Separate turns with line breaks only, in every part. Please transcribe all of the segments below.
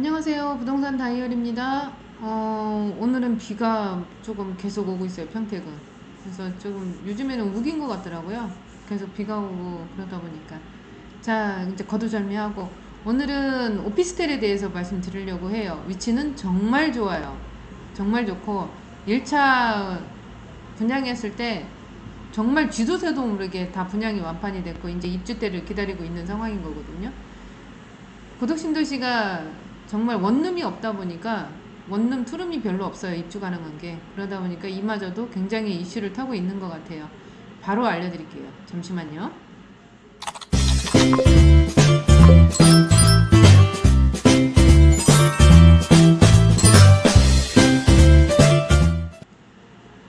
안녕하세요. 부동산 다이어리입니다. 오늘은 비가 조금 계속 오고 있어요, 평택은. 그래서 조금 요즘에는 우긴 것 같더라고요. 계속 비가 오고 그러다 보니까. 자, 이제 거두절미하고 오늘은 오피스텔에 대해서 말씀드리려고 해요. 위치는 정말 좋아요. 정말 좋고 1차 분양했을 때 정말 쥐도 새도 모르게 다 분양이 완판이 됐고 이제 입주 때를 기다리고 있는 상황인 거거든요. 고덕신도시가 정말 원룸이 없다 보니까 원룸 투룸이 별로 없어요. 입주 가능한 게. 그러다 보니까 이마저도 굉장히 이슈를 타고 있는 것 같아요. 바로 알려드릴게요. 잠시만요.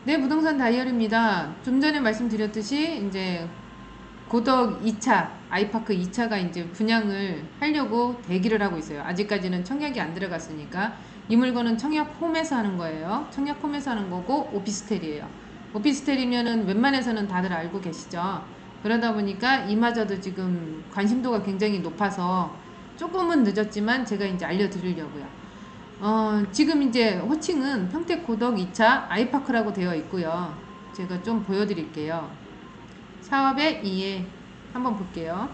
네, 부동산 다이어리입니다. 좀 전에 말씀드렸듯이 이제 고덕 2차, 아이파크 2차가 이제 분양을 하려고 대기를 하고 있어요. 아직까지는 청약이 안 들어갔으니까 이 물건은 청약 홈에서 하는 거예요. 청약 홈에서 하는 거고 오피스텔이에요. 오피스텔이면은 웬만해서는 다들 알고 계시죠. 그러다 보니까 이마저도 지금 관심도가 굉장히 높아서 조금은 늦었지만 제가 이제 알려드리려고요. 지금 이제 호칭은 평택 고덕 2차 아이파크라고 되어 있고요. 제가 좀 보여드릴게요. 사업의 이해 한번 볼게요.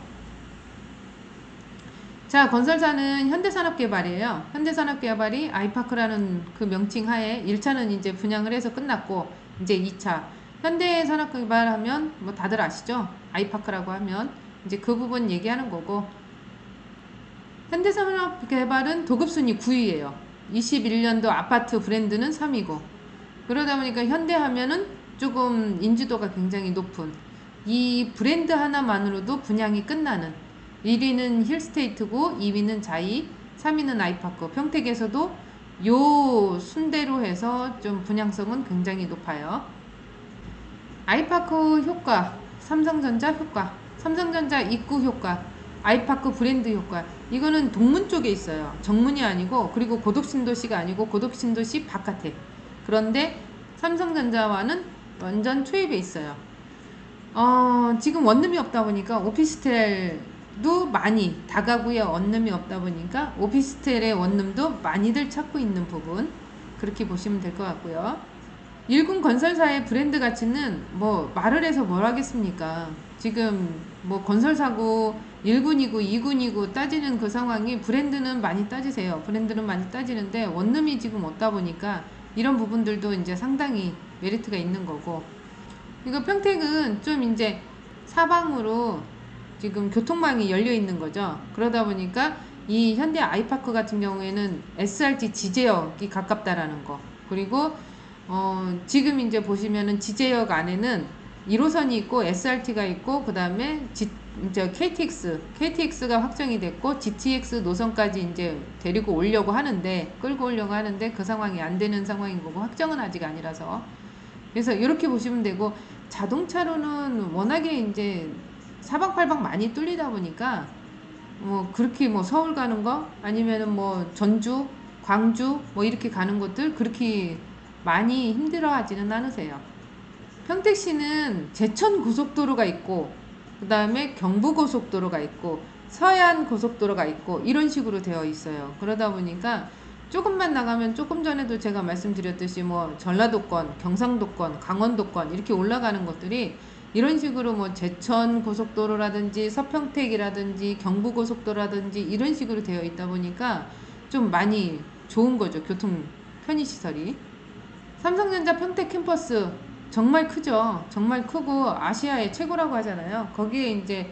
자, 건설사는 현대산업개발이에요. 현대산업개발이 아이파크라는 그 명칭 하에 1차는 이제 분양을 해서 끝났고 이제 2차 현대산업개발 하면 뭐 다들 아시죠? 아이파크라고 하면 이제 그 부분 얘기하는 거고, 현대산업개발은 도급순위 9위예요. 21년도 아파트 브랜드는 3위고, 그러다 보니까 현대하면은 조금 인지도가 굉장히 높은, 이 브랜드 하나만으로도 분양이 끝나는, 1위는 힐스테이트고 2위는 자이, 3위는 아이파크. 평택에서도 요 순대로 해서 좀 분양성은 굉장히 높아요. 아이파크 효과, 삼성전자 효과, 삼성전자 입구 효과, 아이파크 브랜드 효과. 이거는 동문 쪽에 있어요. 정문이 아니고, 그리고 고덕신도시가 아니고 고덕신도시 바깥에. 그런데 삼성전자와는 완전 초입에 있어요. 지금 원룸이 없다 보니까 오피스텔도 많이, 다가구에 원룸이 없다 보니까 오피스텔의 원룸도 많이들 찾고 있는 부분, 그렇게 보시면 될 것 같고요. 일군 건설사의 브랜드 가치는 뭐 말을 해서 뭘 하겠습니까? 지금 뭐 건설사고 1군이고 2군이고 따지는 그 상황이, 브랜드는 많이 따지세요. 브랜드는 많이 따지는데 원룸이 지금 없다 보니까 이런 부분들도 이제 상당히 메리트가 있는 거고, 이거 평택은 좀 이제 사방으로 지금 교통망이 열려 있는 거죠. 그러다 보니까 이 현대 아이파크 같은 경우에는 SRT 지제역이 가깝다라는 거, 그리고 지금 이제 보시면은 지제역 안에는 1호선이 있고 SRT가 있고, 그 다음에 이제 KTX가 확정이 됐고 GTX 노선까지 이제 데리고 오려고 하는데, 끌고 오려고 하는데 그 상황이 안 되는 상황인 거고, 확정은 아직 아니라서. 그래서 이렇게 보시면 되고, 자동차로는 워낙에 이제 사방팔방 많이 뚫리다 보니까 뭐 그렇게 뭐 서울 가는 거 아니면은 뭐 전주, 광주 뭐 이렇게 가는 것들 그렇게 많이 힘들어 하지는 않으세요. 평택시는 제천 고속도로가 있고, 그 다음에 경부 고속도로가 있고, 서해안 고속도로가 있고, 이런 식으로 되어 있어요. 그러다 보니까 조금만 나가면, 조금 전에도 제가 말씀드렸듯이 뭐 전라도권, 경상도권, 강원도권 이렇게 올라가는 것들이 이런 식으로 뭐 제천 고속도로라든지 서평택이라든지 경부 고속도로라든지 이런 식으로 되어 있다 보니까 좀 많이 좋은 거죠. 교통 편의시설이. 삼성전자 평택 캠퍼스 정말 크죠. 정말 크고 아시아의 최고라고 하잖아요. 거기에 이제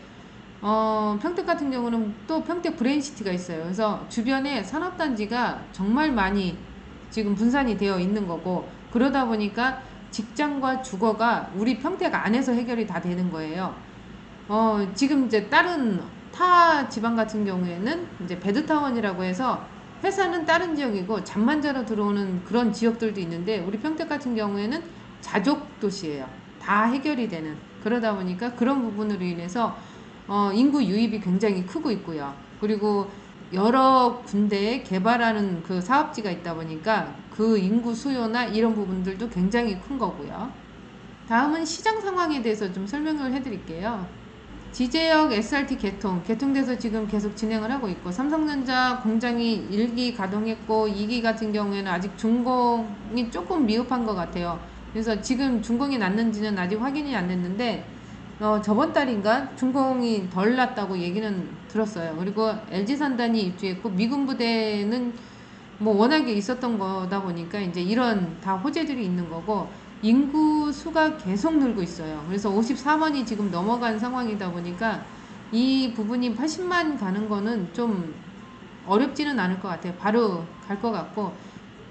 평택 같은 경우는 또 평택 브레인시티가 있어요. 그래서 주변에 산업단지가 정말 많이 지금 분산이 되어 있는 거고, 그러다 보니까 직장과 주거가 우리 평택 안에서 해결이 다 되는 거예요. 지금 이제 다른 타 지방 같은 경우에는 이제 베드타운이라고 해서 회사는 다른 지역이고 잠만 자러 들어오는 그런 지역들도 있는데, 우리 평택 같은 경우에는 자족 도시예요. 다 해결이 되는. 그러다 보니까 그런 부분으로 인해서 인구 유입이 굉장히 크고 있고요. 그리고 여러 군데에 개발하는 그 사업지가 있다 보니까 그 인구 수요나 이런 부분들도 굉장히 큰 거고요. 다음은 시장 상황에 대해서 좀 설명을 해드릴게요. 지제역 SRT 개통돼서 지금 계속 진행을 하고 있고, 삼성전자 공장이 1기 가동했고 2기 같은 경우에는 아직 준공이 조금 미흡한 것 같아요. 그래서 지금 준공이 났는지는 아직 확인이 안 됐는데 저번 달인가 준공이 덜 났다고 얘기는 들었어요. 그리고 LG산단이 입주했고 미군 부대는 뭐 워낙에 있었던 거다 보니까 이제 이런 다 호재들이 있는 거고, 인구 수가 계속 늘고 있어요. 그래서 54만이 지금 넘어간 상황이다 보니까 이 부분이 80만 가는 거는 좀 어렵지는 않을 것 같아요. 바로 갈 것 같고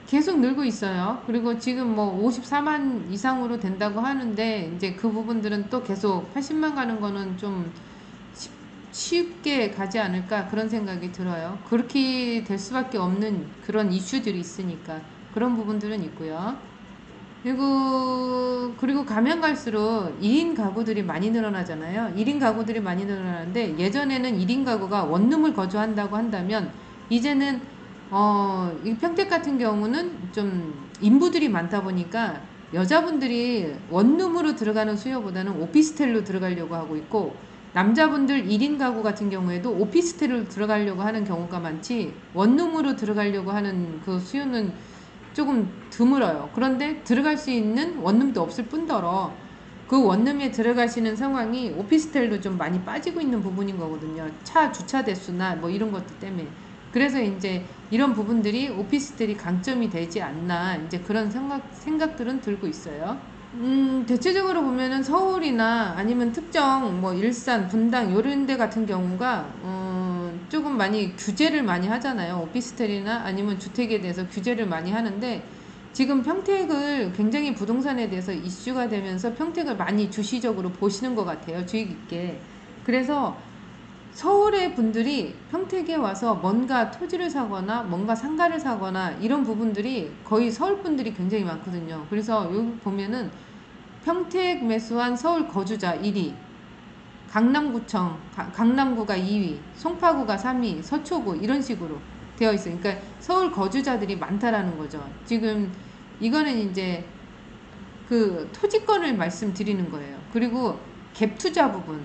계속 늘고 있어요. 그리고 지금 뭐 54만 이상으로 된다고 하는데 이제 그 부분들은 또 계속 80만 가는 거는 좀 쉽게 가지 않을까 그런 생각이 들어요. 그렇게 될 수밖에 없는 그런 이슈들이 있으니까 그런 부분들은 있고요. 그리고 가면 갈수록 1인 가구들이 많이 늘어나잖아요. 1인 가구들이 많이 늘어나는데 예전에는 1인 가구가 원룸을 거주한다고 한다면 이제는 이 평택 같은 경우는 좀 인부들이 많다 보니까 여자분들이 원룸으로 들어가는 수요보다는 오피스텔로 들어가려고 하고 있고, 남자분들 1인 가구 같은 경우에도 오피스텔로 들어가려고 하는 경우가 많지 원룸으로 들어가려고 하는 그 수요는 조금 드물어요. 그런데 들어갈 수 있는 원룸도 없을 뿐더러 그 원룸에 들어가시는 상황이 오피스텔로 좀 많이 빠지고 있는 부분인 거거든요. 차 주차 대수나 뭐 이런 것들 때문에. 그래서 이제 이런 부분들이 오피스텔이 강점이 되지 않나 이제 그런 생각들은 들고 있어요. 대체적으로 보면은 서울이나 아니면 특정 뭐 일산, 분당 요런 데 같은 경우가 조금 많이 규제를 많이 하잖아요. 오피스텔이나 아니면 주택에 대해서 규제를 많이 하는데 지금 평택을 굉장히 부동산에 대해서 이슈가 되면서 평택을 많이 주시적으로 보시는 것 같아요. 주의 깊게. 그래서 서울의 분들이 평택에 와서 뭔가 토지를 사거나 뭔가 상가를 사거나 이런 부분들이 거의 서울 분들이 굉장히 많거든요. 그래서 여기 보면은 평택 매수한 서울 거주자 1위, 강남구청, 강남구가 2위, 송파구가 3위, 서초구 이런 식으로 되어 있어요. 그러니까 서울 거주자들이 많다라는 거죠. 지금 이거는 이제 그 토지권을 말씀드리는 거예요. 그리고 갭 투자 부분,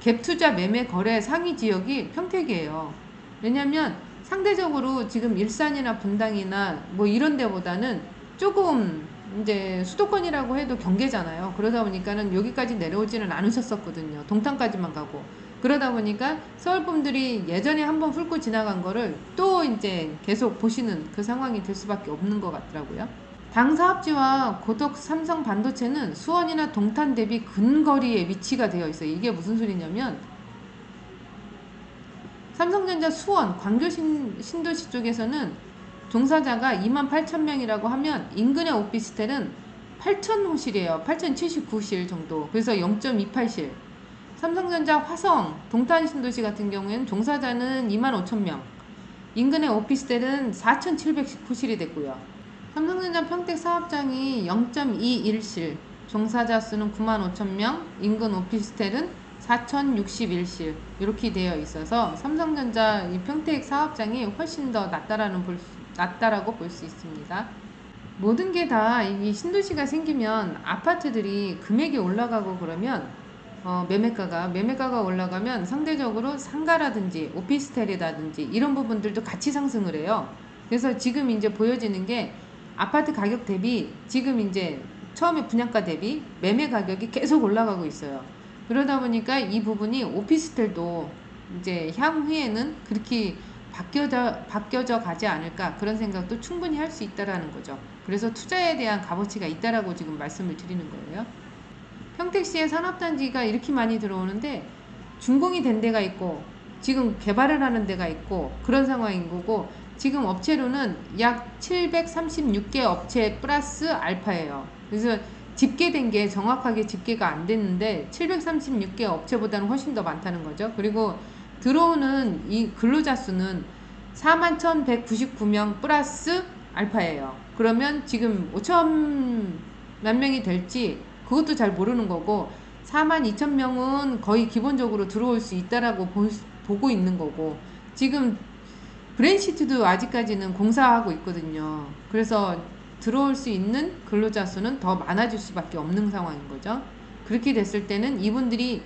갭 투자 매매 거래 상위 지역이 평택이에요. 왜냐면 상대적으로 지금 일산이나 분당이나 뭐 이런 데보다는 조금 이제 수도권이라고 해도 경계잖아요. 그러다 보니까는 여기까지 내려오지는 않으셨었거든요. 동탄까지만 가고. 그러다 보니까 서울 분들이 예전에 한번 훑고 지나간 거를 또 이제 계속 보시는 그 상황이 될 수밖에 없는 것 같더라고요. 당 사업지와 고덕 삼성 반도체는 수원이나 동탄 대비 근거리에 위치가 되어 있어요. 이게 무슨 소리냐면 삼성전자 수원, 광교 신도시 쪽에서는 종사자가 28,000명이라고 하면 인근의 오피스텔은 8,000호실이에요. 8,079실 정도. 그래서 0.28실. 삼성전자 화성, 동탄 신도시 같은 경우에는 종사자는 25,000명. 인근의 오피스텔은 4,719실이 됐고요. 삼성전자 평택 사업장이 0.21실, 종사자 수는 95,000명, 인근 오피스텔은 4,061실 이렇게 되어 있어서 삼성전자 이 평택 사업장이 훨씬 더 낫다라고 볼 수 있습니다. 모든 게 다 이 신도시가 생기면 아파트들이 금액이 올라가고 그러면 매매가가 올라가면 상대적으로 상가라든지 오피스텔이라든지 이런 부분들도 같이 상승을 해요. 그래서 지금 이제 보여지는 게 아파트 가격 대비 지금 이제 처음에 분양가 대비 매매 가격이 계속 올라가고 있어요. 그러다 보니까 이 부분이 오피스텔도 이제 향후에는 그렇게 바뀌어져 가지 않을까 그런 생각도 충분히 할 수 있다라는 거죠. 그래서 투자에 대한 값어치가 있다라고 지금 말씀을 드리는 거예요. 평택시에 산업단지가 이렇게 많이 들어오는데 준공이 된 데가 있고 지금 개발을 하는 데가 있고 그런 상황인 거고, 지금 업체로는 약 736개 업체 플러스 알파예요. 그래서 집계된 게 정확하게 집계가 안 됐는데 736개 업체보다는 훨씬 더 많다는 거죠. 그리고 들어오는 이 근로자 수는 41,199명 플러스 알파예요. 그러면 지금 5천만 명이 될지 그것도 잘 모르는 거고, 42,000명은 거의 기본적으로 들어올 수 있다라고 보고 있는 거고, 지금 브랜시트도 아직까지는 공사하고 있거든요. 그래서 들어올 수 있는 근로자 수는 더 많아질 수밖에 없는 상황인 거죠. 그렇게 됐을 때는 이분들이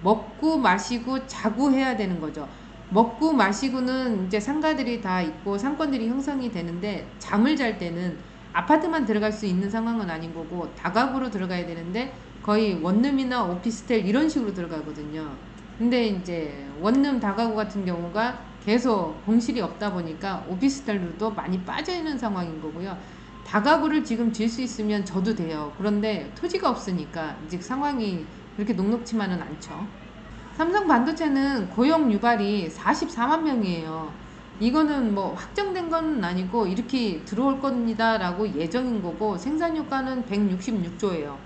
먹고 마시고 자고 해야 되는 거죠. 먹고 마시고는 이제 상가들이 다 있고 상권들이 형성이 되는데, 잠을 잘 때는 아파트만 들어갈 수 있는 상황은 아닌 거고 다가구로 들어가야 되는데 거의 원룸이나 오피스텔 이런 식으로 들어가거든요. 근데 이제 원룸 다가구 같은 경우가 계속 공실이 없다 보니까 오피스텔로도 많이 빠져 있는 상황인 거고요. 다가구를 지금 질 수 있으면 저도 돼요. 그런데 토지가 없으니까 아직 상황이 그렇게 녹록치만은 않죠. 삼성 반도체는 고용 유발이 44만 명이에요. 이거는 뭐 확정된 건 아니고 이렇게 들어올 겁니다 라고 예정인 거고, 생산 효과는 166조예요.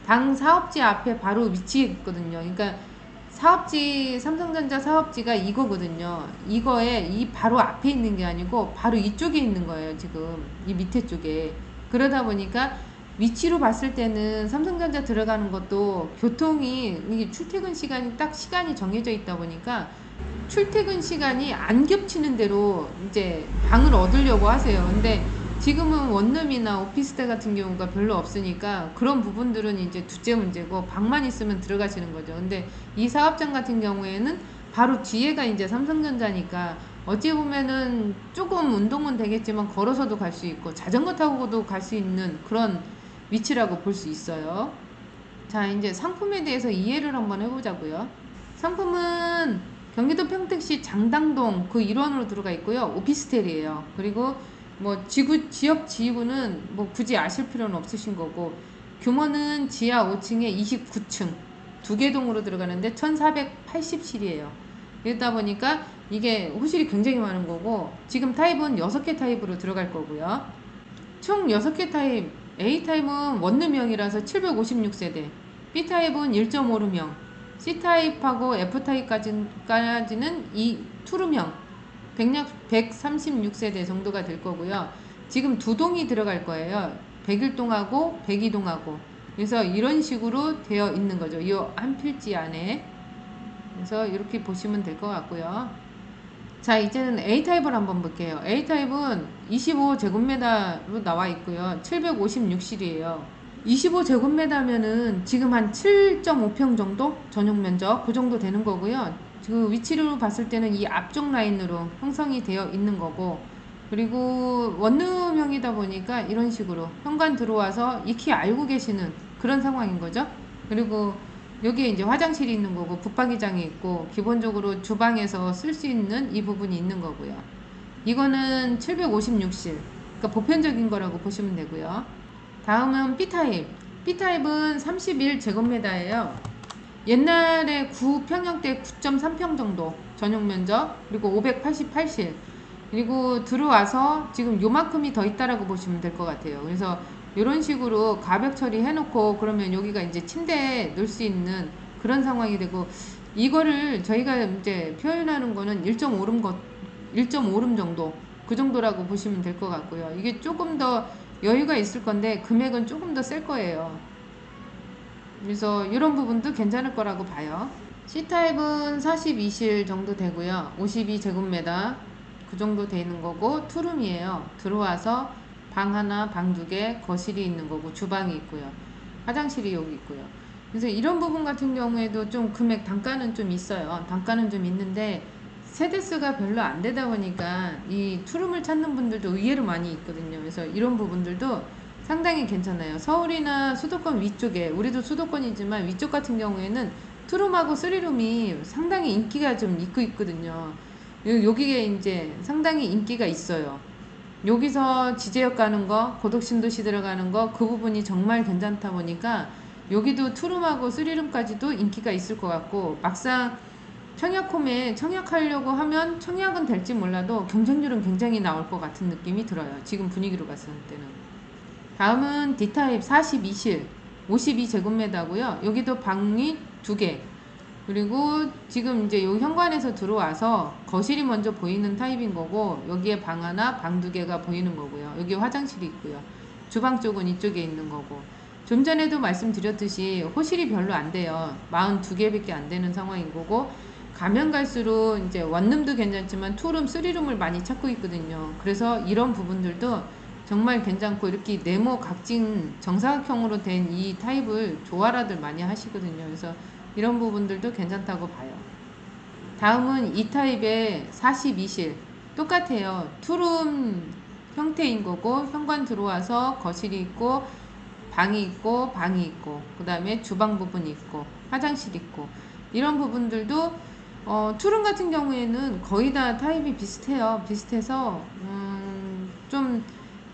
당 사업지 앞에 바로 위치해 있거든요. 그러니까 사업지, 삼성전자 사업지가 이거거든요. 이거에 이 바로 앞에 있는 게 아니고 바로 이쪽에 있는 거예요. 지금 이 밑에 쪽에. 그러다 보니까 위치로 봤을 때는 삼성전자 들어가는 것도 교통이, 이게 출퇴근 시간이 딱 시간이 정해져 있다 보니까 출퇴근 시간이 안 겹치는 대로 이제 방을 얻으려고 하세요. 근데 지금은 원룸이나 오피스텔 같은 경우가 별로 없으니까 그런 부분들은 이제 둘째 문제고, 방만 있으면 들어가시는 거죠. 근데 이 사업장 같은 경우에는 바로 뒤에가 이제 삼성전자니까 어찌 보면은 조금 운동은 되겠지만 걸어서도 갈 수 있고 자전거 타고도 갈 수 있는 그런 위치라고 볼 수 있어요. 자, 이제 상품에 대해서 이해를 한번 해보자고요. 상품은 경기도 평택시 장당동 그 일원으로 들어가 있고요. 오피스텔이에요. 그리고 뭐 지역 지구는 뭐 굳이 아실 필요는 없으신 거고, 규모는 지하 5층에 29층 두 개 동으로 들어가는데 1480실이에요. 그러다 보니까 이게 호실이 굉장히 많은 거고, 지금 타입은 6개 타입으로 들어갈 거고요. 총 6개 타입. A타입은 원룸형이라서 756세대, B타입은 1.5룸형, C타입하고 F타입까지는 이 투룸형 136세대 정도가 될 거고요. 지금 두 동이 들어갈 거예요. 101동하고 102동하고. 그래서 이런 식으로 되어 있는 거죠. 이 한 필지 안에. 그래서 이렇게 보시면 될 것 같고요. 자, 이제는 A타입을 한번 볼게요. A타입은 25제곱미터로 나와 있고요. 756실이에요. 25제곱미터면은 지금 한 7.5평 정도? 전용 면적 그 정도 되는 거고요. 그 위치로 봤을 때는 이 앞쪽 라인으로 형성이 되어 있는 거고, 그리고 원룸형이다 보니까 이런 식으로 현관 들어와서 익히 알고 계시는 그런 상황인 거죠. 그리고 여기에 이제 화장실이 있는 거고 붙박이장이 있고 기본적으로 주방에서 쓸 수 있는 이 부분이 있는 거고요. 이거는 756실, 그러니까 보편적인 거라고 보시면 되고요. 다음은 B타입. B타입은 31제곱미터예요. 옛날에 9평형대 9.3평 정도 전용 면적, 그리고 588실, 그리고 들어와서 지금 요만큼이 더 있다라고 보시면 될 것 같아요. 그래서 이런 식으로 가벽 처리해 놓고 그러면 여기가 이제 침대에 넣을 수 있는 그런 상황이 되고, 이거를 저희가 이제 표현하는 거는 1.5룸 정도, 그 정도라고 보시면 될 것 같고요. 이게 조금 더 여유가 있을 건데 금액은 조금 더 셀 거예요. 그래서 이런 부분도 괜찮을 거라고 봐요. C타입은 42실 정도 되고요. 52제곱미터 그 정도 되는 거고, 투룸이에요. 들어와서 방 하나, 방 두 개, 거실이 있는 거고 주방이 있고요. 화장실이 여기 있고요. 그래서 이런 부분 같은 경우에도 좀 금액 단가는 좀 있어요. 단가는 좀 있는데 세대수가 별로 안 되다 보니까 이 투룸을 찾는 분들도 의외로 많이 있거든요. 그래서 이런 부분들도 상당히 괜찮아요. 서울이나 수도권 위쪽에, 우리도 수도권이지만 위쪽 같은 경우에는 투룸하고 쓰리룸이 상당히 인기가 좀 있거든요. 여기에 이제 상당히 인기가 있어요. 여기서 지제역 가는 거, 고덕신도시 들어가는 거, 그 부분이 정말 괜찮다 보니까 여기도 투룸하고 쓰리룸까지도 인기가 있을 것 같고, 막상 청약홈에 청약하려고 하면 청약은 될지 몰라도 경쟁률은 굉장히 나올 것 같은 느낌이 들어요. 지금 분위기로 봤을 때는. 다음은 D타입 42실 52제곱미터고요. 여기도 방이 2개, 그리고 지금 이제 요 현관에서 들어와서 거실이 먼저 보이는 타입인 거고, 여기에 방 하나, 방 2개가 보이는 거고요. 여기 화장실이 있고요. 주방 쪽은 이쪽에 있는 거고, 좀 전에도 말씀드렸듯이 호실이 별로 안 돼요. 42개밖에 안 되는 상황인 거고, 가면 갈수록 이제 원룸도 괜찮지만 투룸, 쓰리룸을 많이 찾고 있거든요. 그래서 이런 부분들도 정말 괜찮고, 이렇게 네모 각진 정사각형으로 된 이 타입을 조화라들 많이 하시거든요. 그래서 이런 부분들도 괜찮다고 봐요. 다음은 이 타입의 42실. 똑같아요. 투룸 형태인 거고, 현관 들어와서 거실이 있고, 방이 있고, 방이 있고, 그 다음에 주방 부분이 있고, 화장실 있고, 이런 부분들도 투룸 같은 경우에는 거의 다 타입이 비슷해요. 비슷해서 좀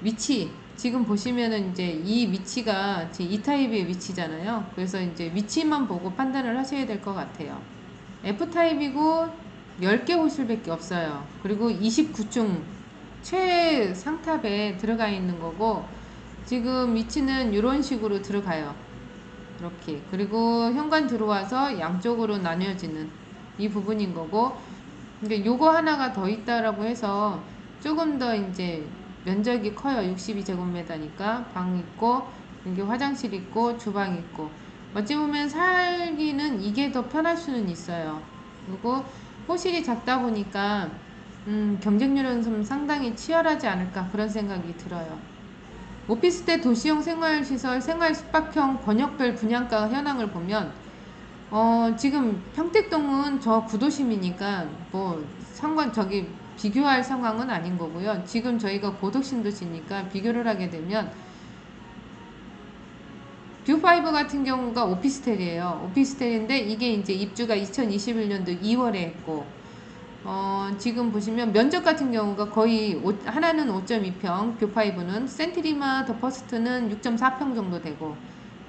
위치, 지금 보시면은 이제 이 위치가 이 타입의 위치잖아요. 그래서 이제 위치만 보고 판단을 하셔야 될 것 같아요. F타입이고 10개 호실밖에 없어요. 그리고 29층 최상탑에 들어가 있는 거고, 지금 위치는 이런 식으로 들어가요. 이렇게. 그리고 현관 들어와서 양쪽으로 나뉘어지는 이 부분인 거고, 그러니까 요거 하나가 더 있다라고 해서 조금 더 이제 면적이 커요. 62제곱미터니까 방 있고, 여기 화장실 있고, 주방 있고. 어찌 보면 살기는 이게 더 편할 수는 있어요. 그리고 호실이 작다 보니까 경쟁률은 좀 상당히 치열하지 않을까, 그런 생각이 들어요. 오피스텔 도시형 생활시설 생활 숙박형 권역별 분양가 현황을 보면 지금 평택동은 저 구도심이니까 뭐 저기 비교할 상황은 아닌 거고요. 지금 저희가 고덕신도시니까 비교를 하게 되면 뷰5 같은 경우가 오피스텔이에요. 오피스텔인데 이게 이제 입주가 2021년도 2월에 했고, 지금 보시면 면적 같은 경우가 거의 하나는 5.2평, 뷰5는 센트리마 더 퍼스트는 6.4평 정도 되고,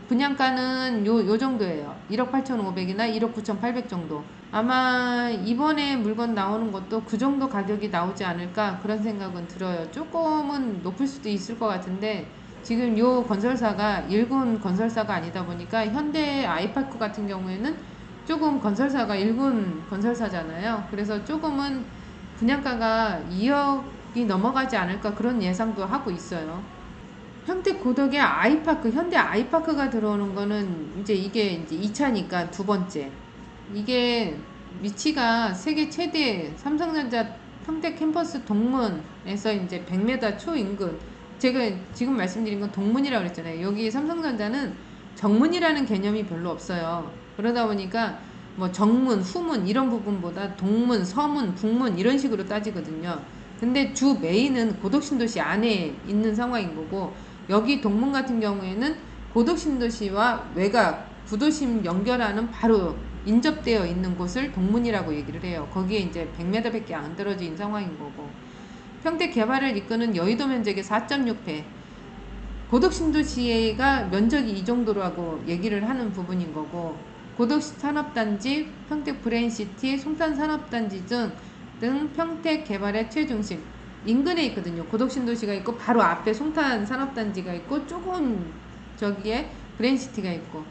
분양가는 요 정도예요. 1억 8,500이나 1억 9,800 정도. 아마 이번에 물건 나오는 것도 그 정도 가격이 나오지 않을까, 그런 생각은 들어요. 조금은 높을 수도 있을 것 같은데, 지금 요 건설사가 일군 건설사가 아니다 보니까, 현대 아이파크 같은 경우에는 조금 건설사가 일군 건설사잖아요. 그래서 조금은 분양가가 2억이 넘어가지 않을까, 그런 예상도 하고 있어요. 평택 고덕에 아이파크, 현대 아이파크가 들어오는 거는 이제 이게 이제 2차니까 두 번째. 이게 위치가 세계 최대 삼성전자 평택 캠퍼스 동문에서 이제 100m 초인근. 제가 지금 말씀드린 건 동문이라고 그랬잖아요. 여기 삼성전자는 정문이라는 개념이 별로 없어요. 그러다 보니까 뭐 정문, 후문 이런 부분보다 동문, 서문, 북문 이런 식으로 따지거든요. 근데 주 메인은 고덕신도시 안에 있는 상황인 거고, 여기 동문 같은 경우에는 고덕신도시와 외곽, 구도심 연결하는 바로 인접되어 있는 곳을 동문이라고 얘기를 해요. 거기에 이제 100m 밖에 안 떨어진 상황인 거고, 평택 개발을 이끄는 여의도 면적의 4.6배, 고덕신도시가 면적이 이 정도라고 얘기를 하는 부분인 거고, 고덕산업단지, 평택 브레인시티, 송탄산업단지 등 평택 개발의 최중심 인근에 있거든요. 고덕신도시가 있고 바로 앞에 송탄산업단지가 있고 조금 저기에 브레인시티가 있고,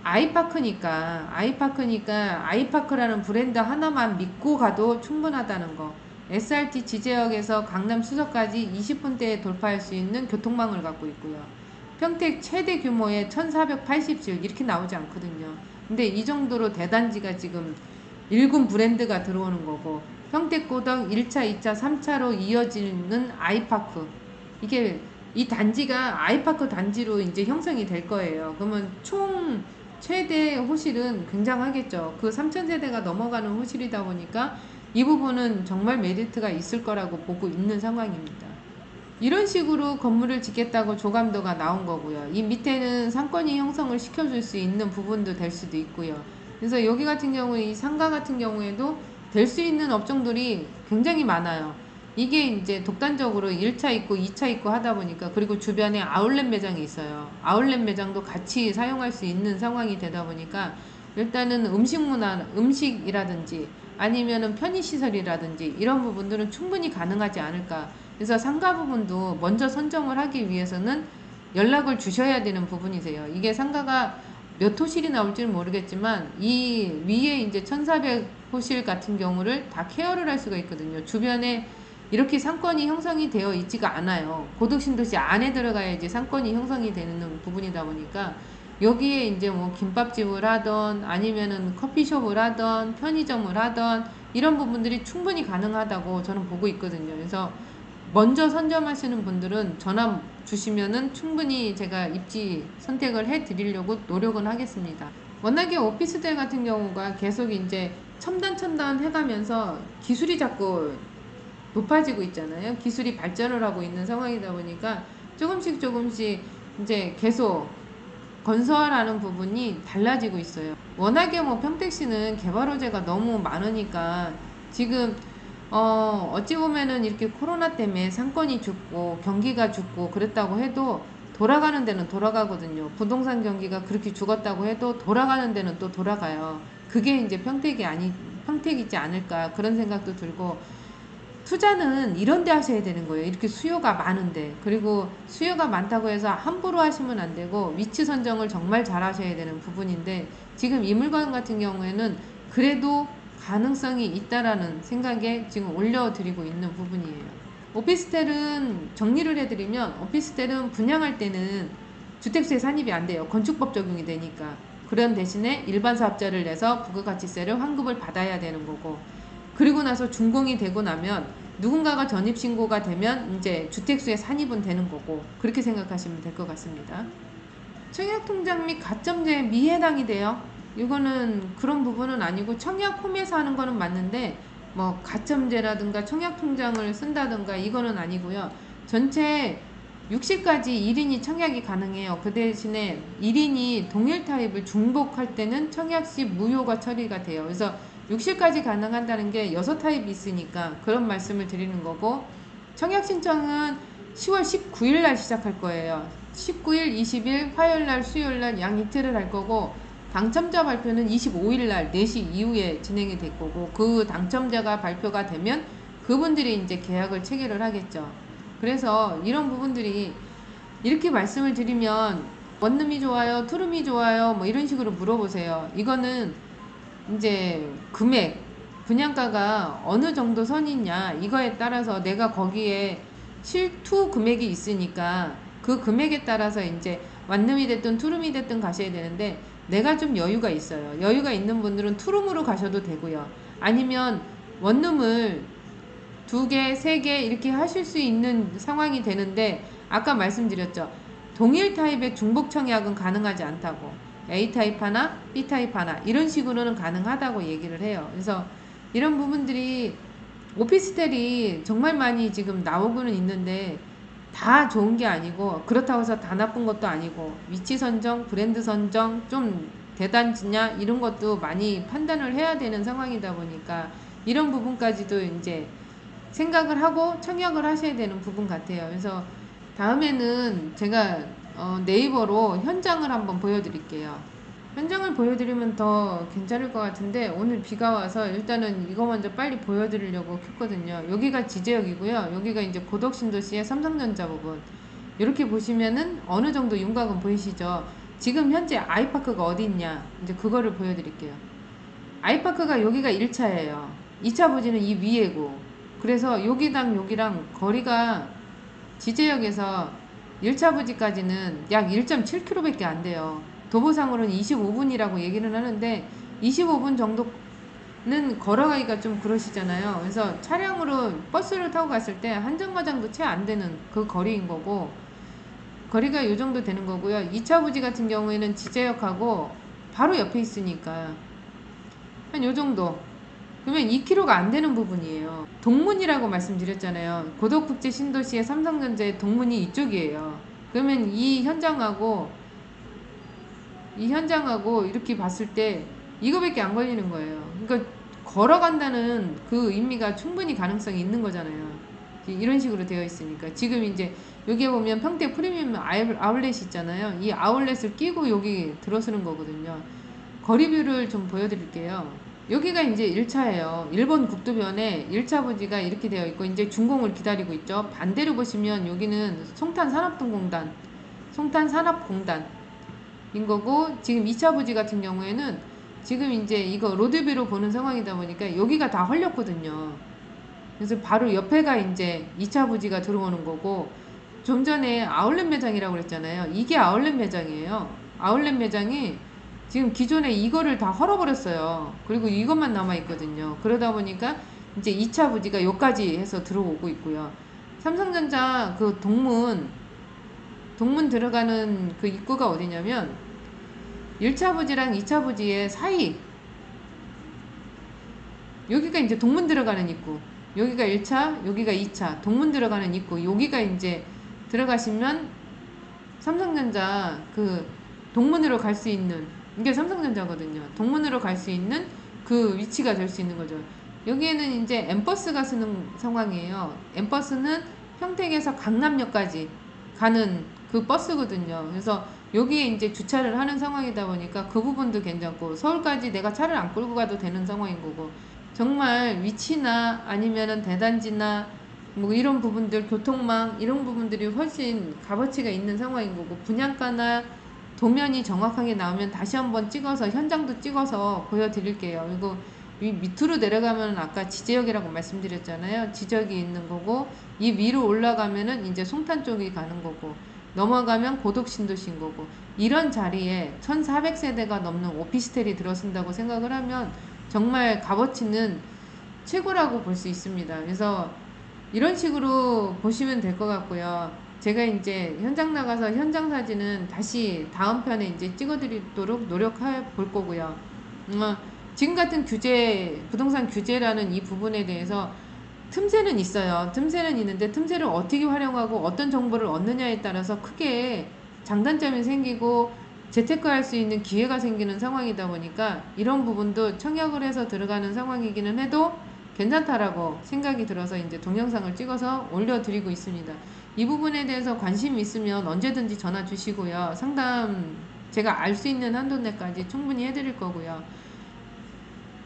아이파크라는 브랜드 하나만 믿고 가도 충분하다는 거. SRT 지제역에서 강남 수서까지 20분대에 돌파할 수 있는 교통망을 갖고 있고요. 평택 최대 규모의 1480실 이렇게 나오지 않거든요. 근데 이 정도로 대단지가 지금 1군 브랜드가 들어오는 거고, 평택고덕 1차, 2차, 3차로 이어지는 아이파크, 이게 이 단지가 아이파크 단지로 이제 형성이 될 거예요. 그러면 총 최대 호실은 굉장하겠죠. 그 3,000세대가 넘어가는 호실이다 보니까 이 부분은 정말 메리트가 있을 거라고 보고 있는 상황입니다. 이런 식으로 건물을 짓겠다고 조감도가 나온 거고요. 이 밑에는 상권이 형성을 시켜줄 수 있는 부분도 될 수도 있고요. 그래서 여기 같은 경우에 이 상가 같은 경우에도 될 수 있는 업종들이 굉장히 많아요. 이게 이제 독단적으로 1차 있고 2차 있고 하다 보니까, 그리고 주변에 아울렛 매장이 있어요. 아울렛 매장도 같이 사용할 수 있는 상황이 되다 보니까, 일단은 음식이라든지 아니면은 편의시설이라든지 이런 부분들은 충분히 가능하지 않을까. 그래서 상가 부분도 먼저 선정을 하기 위해서는 연락을 주셔야 되는 부분이세요. 이게 상가가 몇 호실이 나올지는 모르겠지만, 이 위에 이제 1400호실 같은 경우를 다 케어를 할 수가 있거든요. 주변에 이렇게 상권이 형성이 되어 있지가 않아요. 고덕신도시 안에 들어가야지 상권이 형성이 되는 부분이다 보니까, 여기에 이제 뭐 김밥집을 하던 아니면은 커피숍을 하던 편의점을 하던 이런 부분들이 충분히 가능하다고 저는 보고 있거든요. 그래서 먼저 선점하시는 분들은 전화 주시면은 충분히 제가 입지 선택을 해 드리려고 노력은 하겠습니다. 워낙에 오피스텔 같은 경우가 계속 이제 첨단 해가면서 기술이 자꾸 높아지고 있잖아요. 기술이 발전을 하고 있는 상황이다 보니까 조금씩 이제 계속 건설하는 부분이 달라지고 있어요. 워낙에 뭐 평택시는 개발 호재가 너무 많으니까 지금 어찌 보면은 이렇게 코로나 때문에 상권이 죽고 경기가 죽고 그랬다고 해도 돌아가는 데는 돌아가거든요. 부동산 경기가 그렇게 죽었다고 해도 돌아가는 데는 또 돌아가요. 그게 이제 평택이지 않을까 그런 생각도 들고, 투자는 이런 데 하셔야 되는 거예요. 이렇게 수요가 많은데. 그리고 수요가 많다고 해서 함부로 하시면 안 되고 위치 선정을 정말 잘 하셔야 되는 부분인데, 지금 이 물건 같은 경우에는 그래도 가능성이 있다라는 생각에 지금 올려드리고 있는 부분이에요. 오피스텔은 정리를 해드리면, 오피스텔은 분양할 때는 주택수에 산입이 안 돼요. 건축법 적용이 되니까. 그런 대신에 일반 사업자를 내서 부가가치세를 환급을 받아야 되는 거고, 그리고 나서 준공이 되고 나면 누군가가 전입신고가 되면 이제 주택수에 산입은 되는 거고, 그렇게 생각하시면 될 것 같습니다. 청약통장 및 가점제에 미해당이 돼요. 이거는 그런 부분은 아니고, 청약 홈에서 하는 거는 맞는데 뭐 가점제라든가 청약통장을 쓴다든가 이거는 아니고요. 전체 60가지 1인이 청약이 가능해요. 그 대신에 1인이 동일 타입을 중복할 때는 청약시 무효가 처리가 돼요. 그래서 60까지 가능한다는 게 6타입이 있으니까 그런 말씀을 드리는 거고, 청약 신청은 10월 19일 날 시작할 거예요. 19일, 20일, 화요일 날, 수요일 날 양 이틀을 할 거고, 당첨자 발표는 25일 날 4시 이후에 진행이 될 거고, 그 당첨자가 발표가 되면 그분들이 이제 계약을 체결을 하겠죠. 그래서 이런 부분들이, 이렇게 말씀을 드리면 원룸이 좋아요, 투룸이 좋아요, 뭐 이런 식으로 물어보세요. 이거는 이제 금액, 분양가가 어느 정도 선이냐 이거에 따라서 내가 거기에 실투 금액이 있으니까 그 금액에 따라서 이제 원룸이 됐든 투룸이 됐든 가셔야 되는데, 내가 좀 여유가 있어요. 여유가 있는 분들은 투룸으로 가셔도 되고요. 아니면 원룸을 2개, 3개 이렇게 하실 수 있는 상황이 되는데, 아까 말씀드렸죠. 동일 타입의 중복 청약은 가능하지 않다고. A타입 하나, B타입 하나 이런 식으로는 가능하다고 얘기를 해요. 그래서 이런 부분들이, 오피스텔이 정말 많이 지금 나오고는 있는데 다 좋은 게 아니고, 그렇다고 해서 다 나쁜 것도 아니고, 위치 선정, 브랜드 선정, 좀 대단지냐 이런 것도 많이 판단을 해야 되는 상황이다 보니까 이런 부분까지도 이제 생각을 하고 청약을 하셔야 되는 부분 같아요. 그래서 다음에는 제가 네이버로 현장을 한번 보여드릴게요. 현장을 보여드리면 더 괜찮을 것 같은데, 오늘 비가 와서 일단은 이거 먼저 빨리 보여드리려고 켰거든요. 여기가 지제역이고요. 여기가 이제 고덕신도시의 삼성전자 부분. 이렇게 보시면은 어느 정도 윤곽은 보이시죠? 지금 현재 아이파크가 어디 있냐, 이제 그거를 보여드릴게요. 아이파크가 여기가 1차예요. 2차 부지는 이 위에고, 그래서 여기랑 거리가 지제역에서 1차 부지까지는 약 1.7km 밖에 안 돼요. 도보상으로는 25분이라고 얘기를 하는데 25분 정도는 걸어가기가 좀 그러시잖아요. 그래서 차량으로 버스를 타고 갔을 때 한 정거장도 채 안 되는 그 거리인 거고, 거리가 이 정도 되는 거고요. 2차 부지 같은 경우에는 지제역하고 바로 옆에 있으니까 한 요 정도. 그러면 2km가 안 되는 부분이에요. 동문이라고 말씀드렸잖아요. 고덕국제 신도시의 삼성전자의 동문이 이쪽이에요. 그러면 이 현장하고 이렇게 봤을 때 이거밖에 안 걸리는 거예요. 그러니까 걸어간다는 그 의미가 충분히 가능성이 있는 거잖아요. 이런 식으로 되어 있으니까. 지금 이제 여기에 보면 평택 프리미엄 아울렛이 있잖아요. 이 아울렛을 끼고 여기 들어서는 거거든요. 거리뷰를 좀 보여드릴게요. 여기가 이제 1차예요. 일본 국도변에 1차 부지가 이렇게 되어 있고, 이제 준공을 기다리고 있죠. 반대로 보시면 여기는 송탄산업공단인 거고, 지금 2차 부지 같은 경우에는 지금 이제 이거 로드뷰로 보는 상황이다 보니까 여기가 다 헐렸거든요. 그래서 바로 옆에가 이제 2차 부지가 들어오는 거고, 좀 전에 아울렛 매장이라고 그랬잖아요. 이게 아울렛 매장이에요. 아울렛 매장이 지금 기존에 이거를 다 헐어버렸어요. 그리고 이것만 남아있거든요. 그러다 보니까 이제 2차 부지가 여기까지 해서 들어오고 있고요. 삼성전자 그 동문 들어가는 그 입구가 어디냐면 1차 부지랑 2차 부지의 사이, 여기가 이제 동문 들어가는 입구, 여기가 1차, 여기가 2차 동문 들어가는 입구, 여기가 이제 들어가시면 삼성전자 그 동문으로 갈 수 있는, 이게 삼성전자거든요. 동문으로 갈 수 있는 그 위치가 될 수 있는 거죠. 여기에는 이제 엠버스가 쓰는 상황이에요. 엠버스는 평택에서 강남역까지 가는 그 버스거든요. 그래서 여기에 이제 주차를 하는 상황이다 보니까 그 부분도 괜찮고, 서울까지 내가 차를 안 끌고 가도 되는 상황인 거고, 정말 위치나 아니면은 대단지나 뭐 이런 부분들, 교통망 이런 부분들이 훨씬 값어치가 있는 상황인 거고, 분양가나 도면이 정확하게 나오면 다시 한번 찍어서 현장도 찍어서 보여드릴게요. 그리고 밑으로 내려가면 아까 지제역이라고 말씀드렸잖아요. 지적이 있는 거고, 이 위로 올라가면은 이제 송탄 쪽이 가는 거고, 넘어가면 고덕신도시인 거고, 이런 자리에 1400세대가 넘는 오피스텔이 들어선다고 생각을 하면 정말 값어치는 최고라고 볼 수 있습니다. 그래서 이런 식으로 보시면 될 것 같고요. 제가 이제 현장 나가서 현장 사진은 다시 다음 편에 이제 찍어드리도록 노력해 볼 거고요. 지금 같은 규제, 부동산 규제라는 이 부분에 대해서 틈새는 있어요. 틈새는 있는데 틈새를 어떻게 활용하고 어떤 정보를 얻느냐에 따라서 크게 장단점이 생기고 재테크할 수 있는 기회가 생기는 상황이다 보니까 이런 부분도 청약을 해서 들어가는 상황이기는 해도 괜찮다라고 생각이 들어서 이제 동영상을 찍어서 올려드리고 있습니다. 이 부분에 대해서 관심 있으면 언제든지 전화 주시고요. 상담 제가 알 수 있는 한도 내까지 충분히 해드릴 거고요.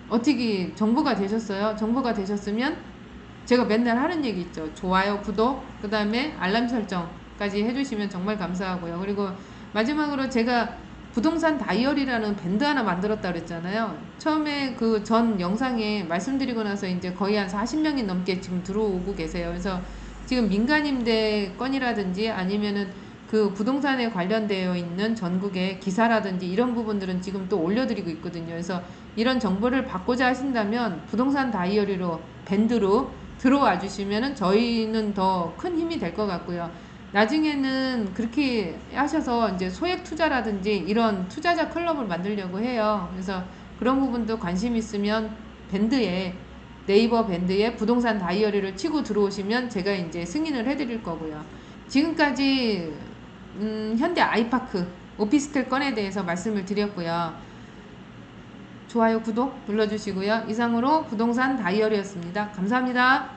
어떻게 정보가 되셨어요? 정보가 되셨으면 제가 맨날 하는 얘기 있죠. 좋아요, 구독, 그 다음에 알람 설정까지 해주시면 정말 감사하고요. 그리고 마지막으로 제가 부동산 다이어리라는 밴드 하나 만들었다 그랬잖아요. 처음에 그 전 영상에 말씀드리고 나서 이제 거의 한 40명이 넘게 지금 들어오고 계세요. 그래서 지금 민간임대 건이라든지 아니면은 그 부동산에 관련되어 있는 전국의 기사라든지 이런 부분들은 지금 또 올려드리고 있거든요. 그래서 이런 정보를 받고자 하신다면 부동산 다이어리로 밴드로 들어와 주시면은 저희는 더 큰 힘이 될 것 같고요. 나중에는 그렇게 하셔서 이제 소액 투자라든지 이런 투자자 클럽을 만들려고 해요. 그래서 그런 부분도 관심 있으면 밴드에, 네이버 밴드에 부동산 다이어리를 치고 들어오시면 제가 이제 승인을 해드릴 거고요. 지금까지 현대 아이파크 오피스텔 건에 대해서 말씀을 드렸고요. 좋아요, 구독 눌러주시고요. 이상으로 부동산 다이어리였습니다. 감사합니다.